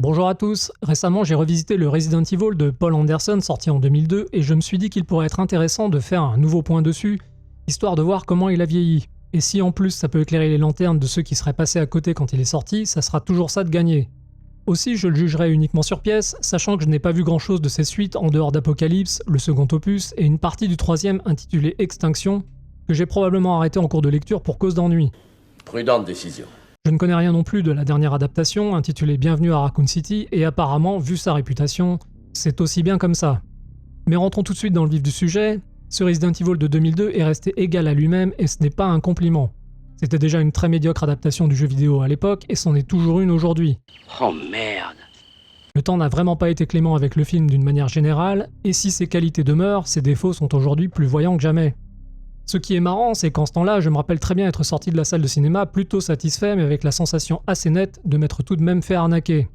Bonjour à tous, récemment j'ai revisité le Resident Evil de Paul Anderson sorti en 2002 et je me suis dit qu'il pourrait être intéressant de faire un nouveau point dessus, histoire de voir comment il a vieilli. Et si en plus ça peut éclairer les lanternes de ceux qui seraient passés à côté quand il est sorti, ça sera toujours ça de gagner. Aussi je le jugerai uniquement sur pièce, sachant que je n'ai pas vu grand chose de ses suites en dehors d'Apocalypse, le second opus, et une partie du troisième intitulé Extinction, que j'ai probablement arrêté en cours de lecture pour cause d'ennui. Prudente décision. Je ne connais rien non plus de la dernière adaptation, intitulée Bienvenue à Raccoon City, et apparemment, vu sa réputation, c'est aussi bien comme ça. Mais rentrons tout de suite dans le vif du sujet, ce Resident Evil de 2002 est resté égal à lui-même et ce n'est pas un compliment. C'était déjà une très médiocre adaptation du jeu vidéo à l'époque et c'en est toujours une aujourd'hui. Oh merde! Le temps n'a vraiment pas été clément avec le film d'une manière générale, et si ses qualités demeurent, ses défauts sont aujourd'hui plus voyants que jamais. Ce qui est marrant, c'est qu'en ce temps-là, je me rappelle très bien être sorti de la salle de cinéma plutôt satisfait, mais avec la sensation assez nette de m'être tout de même fait arnaquer.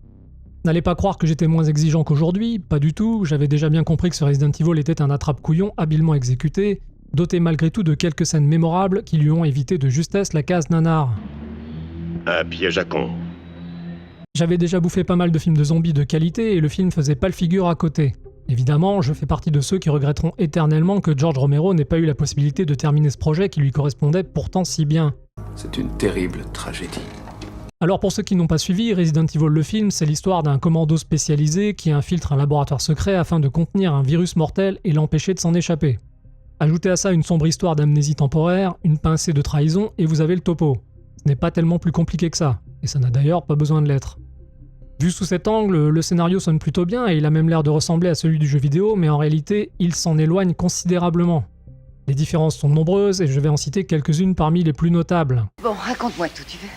N'allez pas croire que j'étais moins exigeant qu'aujourd'hui, pas du tout, j'avais déjà bien compris que ce Resident Evil était un attrape-couillon habilement exécuté, doté malgré tout de quelques scènes mémorables qui lui ont évité de justesse la case nanar. Un piège à con. J'avais déjà bouffé pas mal de films de zombies de qualité et le film faisait pas le figure à côté. Évidemment, je fais partie de ceux qui regretteront éternellement que George Romero n'ait pas eu la possibilité de terminer ce projet qui lui correspondait pourtant si bien. C'est une terrible tragédie. Alors pour ceux qui n'ont pas suivi, Resident Evil le film, c'est l'histoire d'un commando spécialisé qui infiltre un laboratoire secret afin de contenir un virus mortel et l'empêcher de s'en échapper. Ajoutez à ça une sombre histoire d'amnésie temporaire, une pincée de trahison et vous avez le topo. Ce n'est pas tellement plus compliqué que ça, et ça n'a d'ailleurs pas besoin de l'être. Vu sous cet angle, le scénario sonne plutôt bien et il a même l'air de ressembler à celui du jeu vidéo, mais en réalité, il s'en éloigne considérablement. Les différences sont nombreuses et je vais en citer quelques-unes parmi les plus notables. Bon, raconte-moi tout, tu veux.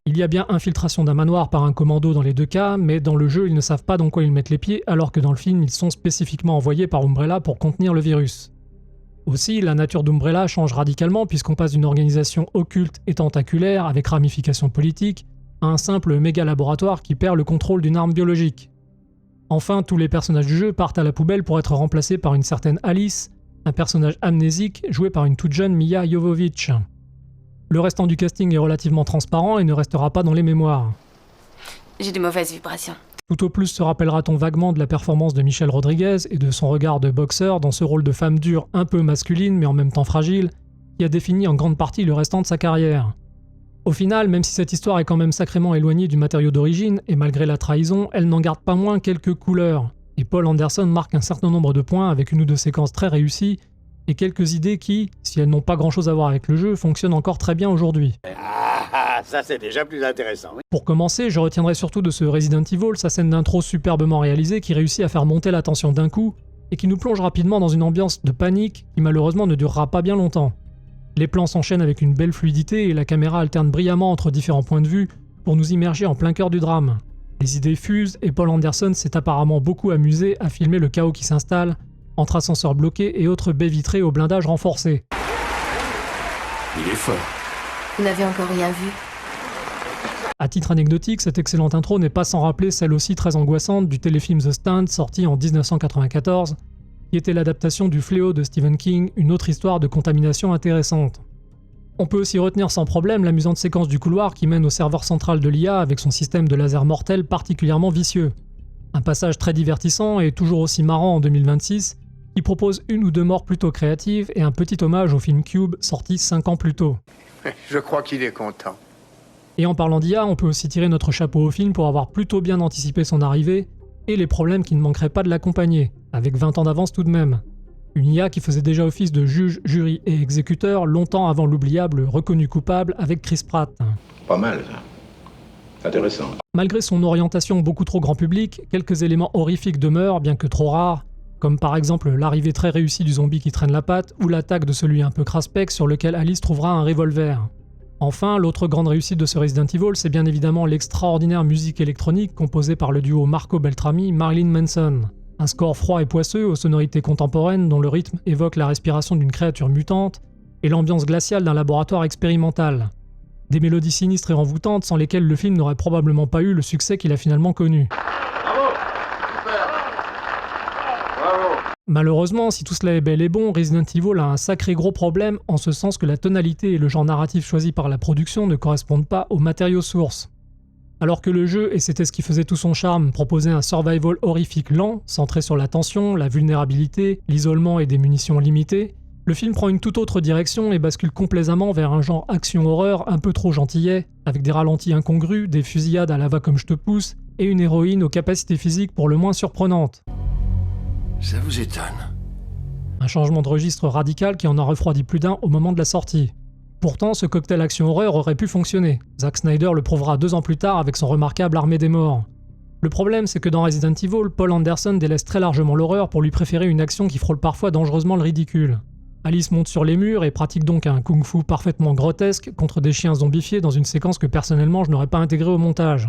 Il y a bien infiltration d'un manoir par un commando dans les deux cas, mais dans le jeu ils ne savent pas dans quoi ils mettent les pieds, alors que dans le film ils sont spécifiquement envoyés par Umbrella pour contenir le virus. Aussi, la nature d'Umbrella change radicalement puisqu'on passe d'une organisation occulte et tentaculaire avec ramifications politiques à un simple méga laboratoire qui perd le contrôle d'une arme biologique. Enfin, tous les personnages du jeu partent à la poubelle pour être remplacés par une certaine Alice, un personnage amnésique joué par une toute jeune Milla Jovovich. Le restant du casting est relativement transparent et ne restera pas dans les mémoires. J'ai de mauvaises vibrations. Tout au plus se rappellera-t-on vaguement de la performance de Michelle Rodriguez et de son regard de boxeur dans ce rôle de femme dure un peu masculine mais en même temps fragile, qui a défini en grande partie le restant de sa carrière. Au final, même si cette histoire est quand même sacrément éloignée du matériau d'origine, et malgré la trahison, elle n'en garde pas moins quelques couleurs. Et Paul Anderson marque un certain nombre de points avec une ou deux séquences très réussies, et quelques idées qui, si elles n'ont pas grand chose à voir avec le jeu, fonctionnent encore très bien aujourd'hui. Ah, ça c'est déjà plus intéressant. Oui. Pour commencer, je retiendrai surtout de ce Resident Evil sa scène d'intro superbement réalisée qui réussit à faire monter la tension d'un coup, et qui nous plonge rapidement dans une ambiance de panique qui malheureusement ne durera pas bien longtemps. Les plans s'enchaînent avec une belle fluidité et la caméra alterne brillamment entre différents points de vue pour nous immerger en plein cœur du drame. Les idées fusent et Paul Anderson s'est apparemment beaucoup amusé à filmer le chaos qui s'installe, entre ascenseurs bloqués et autres baies vitrées au blindage renforcé. Il est fort. Vous n'avez encore rien vu. À titre anecdotique, cette excellente intro n'est pas sans rappeler celle aussi très angoissante du téléfilm The Stand sorti en 1994, qui était l'adaptation du Fléau de Stephen King, une autre histoire de contamination intéressante. On peut aussi retenir sans problème l'amusante séquence du couloir qui mène au serveur central de l'IA avec son système de laser mortel particulièrement vicieux. Un passage très divertissant et toujours aussi marrant en 2026, qui propose une ou deux morts plutôt créatives et un petit hommage au film Cube sorti 5 ans plus tôt. Je crois qu'il est content. Et en parlant d'IA, on peut aussi tirer notre chapeau au film pour avoir plutôt bien anticipé son arrivée et les problèmes qui ne manqueraient pas de l'accompagner, avec 20 ans d'avance tout de même. Une IA qui faisait déjà office de juge, jury et exécuteur longtemps avant l'oubliable reconnu coupable avec Chris Pratt. Pas mal, ça. Intéressant. Malgré son orientation beaucoup trop grand public, quelques éléments horrifiques demeurent, bien que trop rares, comme par exemple l'arrivée très réussie du zombie qui traîne la patte ou l'attaque de celui un peu craspec sur lequel Alice trouvera un revolver. Enfin, l'autre grande réussite de ce Resident Evil, c'est bien évidemment l'extraordinaire musique électronique composée par le duo Marco Beltrami-Marilyn Manson. Un score froid et poisseux aux sonorités contemporaines dont le rythme évoque la respiration d'une créature mutante et l'ambiance glaciale d'un laboratoire expérimental. Des mélodies sinistres et envoûtantes sans lesquelles le film n'aurait probablement pas eu le succès qu'il a finalement connu. Bravo. Super. Bravo. Malheureusement, si tout cela est bel et bon, Resident Evil a un sacré gros problème en ce sens que la tonalité et le genre narratif choisi par la production ne correspondent pas aux matériaux sources. Alors que le jeu, et c'était ce qui faisait tout son charme, proposait un survival horrifique lent, centré sur la tension, la vulnérabilité, l'isolement et des munitions limitées, le film prend une toute autre direction et bascule complaisamment vers un genre action-horreur un peu trop gentillet, avec des ralentis incongrus, des fusillades à la va comme je te pousse, et une héroïne aux capacités physiques pour le moins surprenantes. Ça vous étonne? Un changement de registre radical qui en a refroidi plus d'un au moment de la sortie. Pourtant, ce cocktail action-horreur aurait pu fonctionner. Zack Snyder le prouvera 2 ans plus tard avec son remarquable Armée des Morts. Le problème, c'est que dans Resident Evil, Paul Anderson délaisse très largement l'horreur pour lui préférer une action qui frôle parfois dangereusement le ridicule. Alice monte sur les murs et pratique donc un kung-fu parfaitement grotesque contre des chiens zombifiés dans une séquence que personnellement je n'aurais pas intégrée au montage.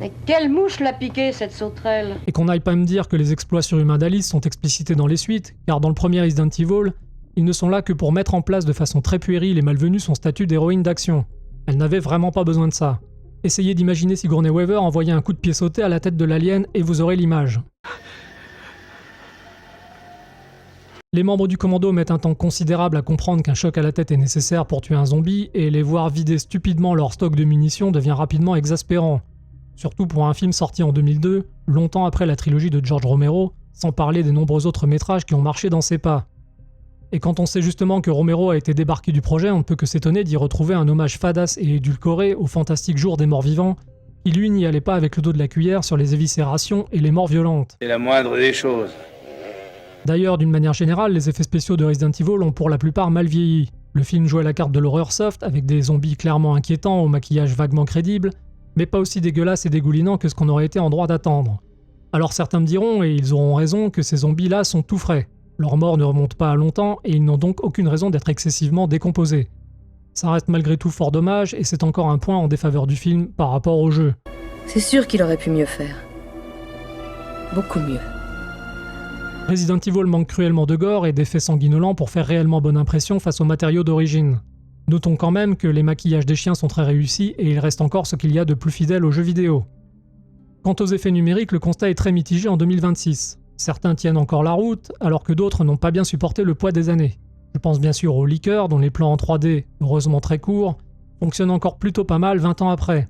Mais quelle mouche l'a piqué, cette sauterelle? Et qu'on n'aille pas me dire que les exploits surhumains d'Alice sont explicités dans les suites, car dans le premier Resident Evil, ils ne sont là que pour mettre en place de façon très puérile et malvenue son statut d'héroïne d'action. Elle n'avait vraiment pas besoin de ça. Essayez d'imaginer Sigourney Weaver envoyer un coup de pied sauté à la tête de l'alien et vous aurez l'image. Les membres du commando mettent un temps considérable à comprendre qu'un choc à la tête est nécessaire pour tuer un zombie, et les voir vider stupidement leur stock de munitions devient rapidement exaspérant. Surtout pour un film sorti en 2002, longtemps après la trilogie de George Romero, sans parler des nombreux autres métrages qui ont marché dans ses pas. Et quand on sait justement que Romero a été débarqué du projet, on ne peut que s'étonner d'y retrouver un hommage fadasse et édulcoré au fantastique jour des morts vivants, qui lui n'y allait pas avec le dos de la cuillère sur les éviscérations et les morts violentes. C'est la moindre des choses. D'ailleurs, d'une manière générale, les effets spéciaux de Resident Evil ont pour la plupart mal vieilli. Le film jouait la carte de l'horreur soft, avec des zombies clairement inquiétants au maquillage vaguement crédible, mais pas aussi dégueulasse et dégoulinant que ce qu'on aurait été en droit d'attendre. Alors certains me diront, et ils auront raison, que ces zombies-là sont tout frais. Leur mort ne remonte pas à longtemps, et ils n'ont donc aucune raison d'être excessivement décomposés. Ça reste malgré tout fort dommage, et c'est encore un point en défaveur du film par rapport au jeu. C'est sûr qu'il aurait pu mieux faire. Beaucoup mieux. Resident Evil manque cruellement de gore et d'effets sanguinolents pour faire réellement bonne impression face aux matériaux d'origine. Notons quand même que les maquillages des chiens sont très réussis et il reste encore ce qu'il y a de plus fidèle aux jeux vidéo. Quant aux effets numériques, le constat est très mitigé en 2026. Certains tiennent encore la route, alors que d'autres n'ont pas bien supporté le poids des années. Je pense bien sûr aux leakers, dont les plans en 3D, heureusement très courts, fonctionnent encore plutôt pas mal 20 ans après.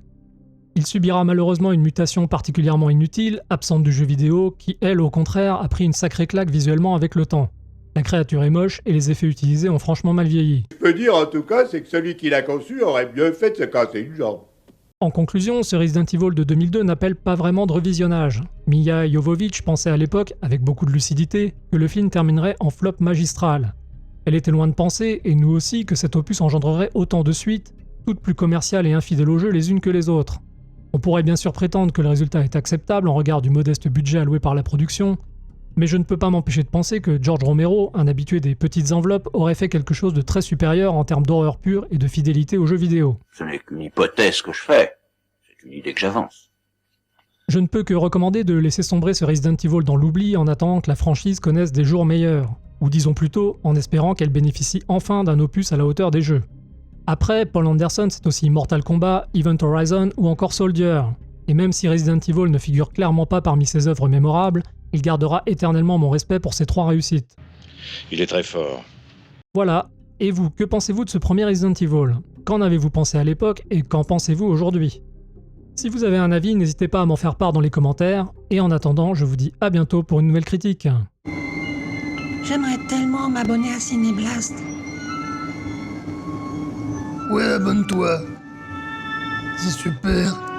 Il subira malheureusement une mutation particulièrement inutile, absente du jeu vidéo, qui elle au contraire a pris une sacrée claque visuellement avec le temps. La créature est moche et les effets utilisés ont franchement mal vieilli. Je peux dire en tout cas, c'est que celui qui l'a conçu aurait mieux fait de se casser une jambe. En conclusion, ce Resident Evil de 2002 n'appelle pas vraiment de revisionnage. Milla Jovovich pensait à l'époque, avec beaucoup de lucidité, que le film terminerait en flop magistral. Elle était loin de penser, et nous aussi, que cet opus engendrerait autant de suites, toutes plus commerciales et infidèles au jeu les unes que les autres. On pourrait bien sûr prétendre que le résultat est acceptable en regard du modeste budget alloué par la production, mais je ne peux pas m'empêcher de penser que George Romero, un habitué des petites enveloppes, aurait fait quelque chose de très supérieur en termes d'horreur pure et de fidélité aux jeux vidéo. Ce n'est qu'une hypothèse que je fais. C'est une idée que j'avance. Je ne peux que recommander de laisser sombrer ce Resident Evil dans l'oubli en attendant que la franchise connaisse des jours meilleurs, ou disons plutôt en espérant qu'elle bénéficie enfin d'un opus à la hauteur des jeux. Après, Paul Anderson, c'est aussi Mortal Kombat, Event Horizon ou encore Soldier. Et même si Resident Evil ne figure clairement pas parmi ses œuvres mémorables, il gardera éternellement mon respect pour ces 3 réussites. Il est très fort. Voilà. Et vous, que pensez-vous de ce premier Resident Evil? Qu'en avez-vous pensé à l'époque et qu'en pensez-vous aujourd'hui? Si vous avez un avis, n'hésitez pas à m'en faire part dans les commentaires. Et en attendant, je vous dis à bientôt pour une nouvelle critique. J'aimerais tellement m'abonner à Cinéblast. Ouais, abonne-toi. C'est super.